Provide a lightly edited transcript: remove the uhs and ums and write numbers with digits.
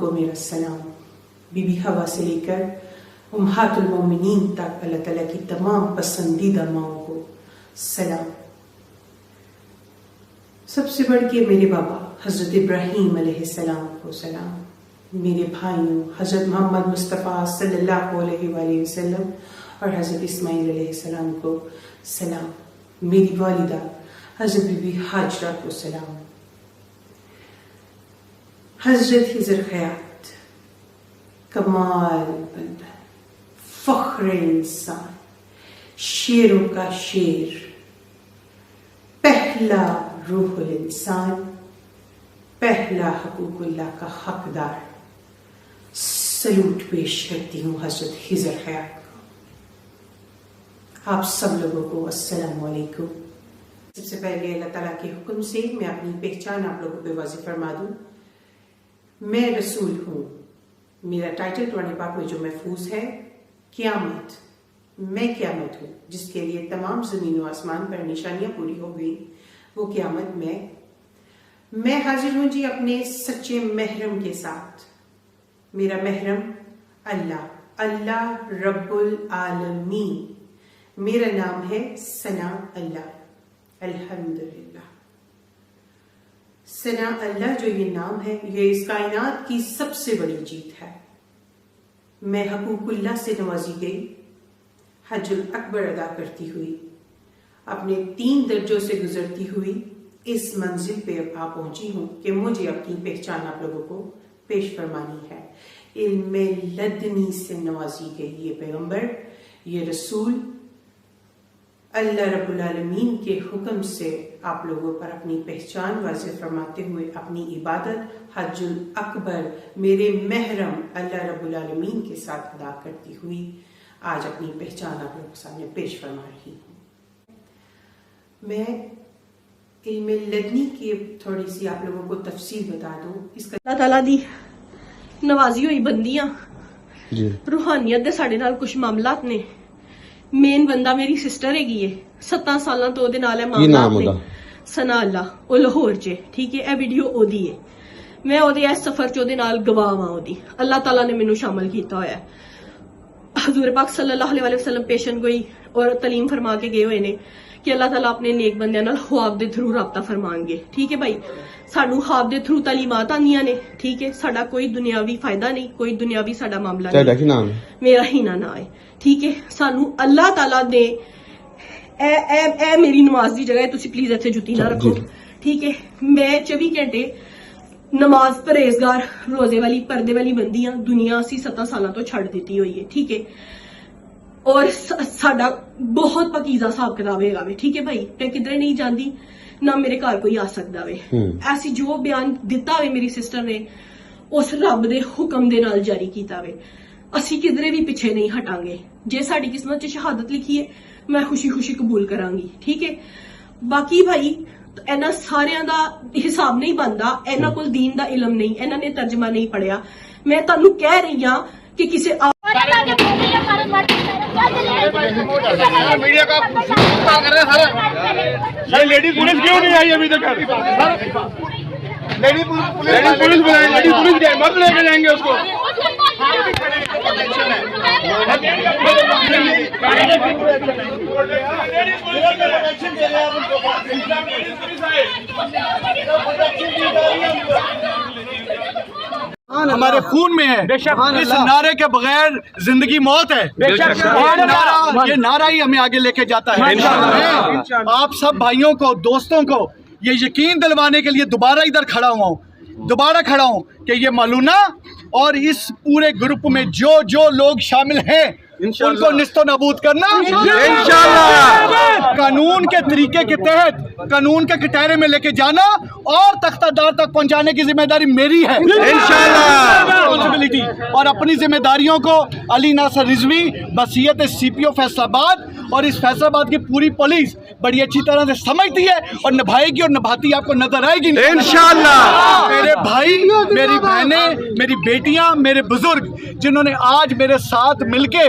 کو میرا سلام، بی بی حوا سے لے کر امہات المومنین تک اللہ تعالیٰ کی تمام پسندیدہ ماؤں کو سلام۔ سب سے بڑھ کے میرے بابا حضرت ابراہیم علیہ السلام کو سلام، میرے بھائیوں حضرت محمد مصطفیٰ صلی اللہ علیہ وآلہ وسلم اور حضرت اسماعیل علیہ السلام کو سلام، میری والدہ حضرت بی بی ہاجرہ کو سلام، حضرت خضر حیات کمال بندہ، فخر انسان، شیروں کا شیر، پہلا روح الانسان، پہلا حقوق اللہ کا حقدار، سلوٹ پیش کرتی ہوں حضرت خضر حیات کو۔ آپ سب لوگوں کو السلام علیکم۔ سب سے پہلے اللہ تعالیٰ کے حکم سے میں اپنی پہچان آپ لوگوں پہ واضح فرما دوں۔ میں رسول ہوں، میرا ٹائٹل قرآن پاک میں جو محفوظ ہے قیامت، میں قیامت ہوں جس کے لیے تمام زمین و آسمان پر نشانیاں پوری ہو گئی، وہ قیامت میں حاضر ہوں جی اپنے سچے محرم کے ساتھ۔ میرا محرم اللہ رب العالمین، میرا نام ہے ثنا اللہ، الحمدللہ۔ ثنا اللہ جو یہ نام ہے، یہ اس کائنات کی سب سے بڑی جیت ہے۔ میں حقوق اللہ سے نوازی گئی، حج الاکبر ادا کرتی ہوئی، اپنے 3 درجوں سے گزرتی ہوئی اس منزل پہ اب آ پہنچی ہوں کہ مجھے اپنی پہچان آپ لوگوں کو پیش فرمانی ہے۔ علم لدنی سے نوازی گئی یہ پیغمبر، یہ رسول، اللہ رب العالمین کے حکم سے آپ لوگوں پر اپنی پہچان واضح فرماتے ہوئے اپنی عبادت حج الاکبر میرے محرم اللہ رب العالمین کے ساتھ ادا کرتی ہوئی آج اپنی پہچان آپ لوگوں کے سامنے پیش فرما رہی ہوں۔ میں علم لدنی کی تھوڑی سی آپ لوگوں کو تفصیل بتا دوں۔ اس کا اللہ تعالیٰ دی نوازی ہوئی بندیاں روحانیت دے ساڈے نال کچھ معاملات نے۔ مین بندہ میری سسٹر ہے گی ہے، 7 سالاں تو دے نال ہے معاملات نے۔ ثنا اللہ او لاہور چ، ٹھیک ہے، اے ویڈیو او دی ہے، میں او دے اس سفر چ دے نال گواہ ہاں، او دی اللہ تعالیٰ نے مینوں شامل کیتا ہویا ہے۔ حضور پاک صلی اللہ علیہ وسلم پیشن گوئی اور تعلیم فرما کے گئے ہوئے نے کہ اللہ تعالیٰ اپنے نیک بندیاں نال خواب دے تھرو رابطہ فرمان گے، ٹھیک ہے بھائی۔ سانو خواب دے تھرو تعلیمات آندیاں نے، ٹھیک ہے، ساڈا کوئی دنیاوی فائدہ نہیں، کوئی دنیاوی ساڈا معاملہ نہیں، میرا ہی نہ ہے، ٹھیک ہے۔ سانو اللہ تعالیٰ نے اے میری نماز دی جگہ ہے، تسی پلیز ایتھے جُتی نہ رکھو، ٹھیک ہے۔ میں 24 گھنٹے نماز پرہیزگار روزے والی پردے والی بندیاں، دنیا اسی 7 سالاں تو چھڑ دیتی ہوئی ہے، ٹھیک ہے۔ اور ساڈا بہت پکیزہ حساب کتاب ہے گا، ٹھیک ہے بھائی۔ میں کدھر نہیں جاندی، نہ میرے گھر کوئی آ سکتا وے۔ ایسی جو بیان دتا ہوئے میری سسٹر نے اس رب دے حکم دے نال جاری کیتا وے، اسی کدھرے بھی پیچھے نہیں ہٹاں گے۔ جے ساڈی قسمت چ شہادت لکھی ہے میں خوشی خوشی قبول کراں گی، ٹھیک ہے۔ باقی بھائی اینا ساریاں دا حساب نہیں بندا، اینا کول دین دا علم نہیں، اینا نے ترجمہ نہیں پڑھیا۔ میں تانوں کہہ رہی ہاں کہ کسی میڈیا کا کر رہے سر، لیڈیز پولیس کیوں نہیں آئی ابھی تک؟ لیڈیز پولیس بلائیں، لیڈیز پولیس جائے، مرد لے کے جائیں گے اس کو۔ ہمارے خون میں ہے، اس نعرے کے بغیر زندگی موت ہے، یہ نعرہ ہی ہمیں آگے لے کے جاتا ہے۔ آپ سب بھائیوں کو، دوستوں کو یہ یقین دلوانے کے لیے دوبارہ ادھر کھڑا ہوں کہ یہ ملونہ اور اس پورے گروپ میں جو لوگ شامل ہیں ان کو نست و نابود کرنا انشاءاللہ، قانون کے طریقے کے تحت قانون کے کٹہرے میں لے کے جانا اور تختہ دار تک پہنچانے کی ذمہ داری میری ہے انشاءاللہ۔ اور اپنی ذمہ داریوں کو علی ناصر رضوی بصیت CPO فیصل آباد اور اس فیصل آباد کی پوری پولیس بڑی اچھی طرح سے سمجھتی ہے اور نبھائے گی اور نبھاتی آپ کو نظر آئے گی انشاءاللہ۔ میرے بھائی، میری بہنیں، میری بیٹیاں، میرے بزرگ جنہوں نے آج میرے ساتھ مل کے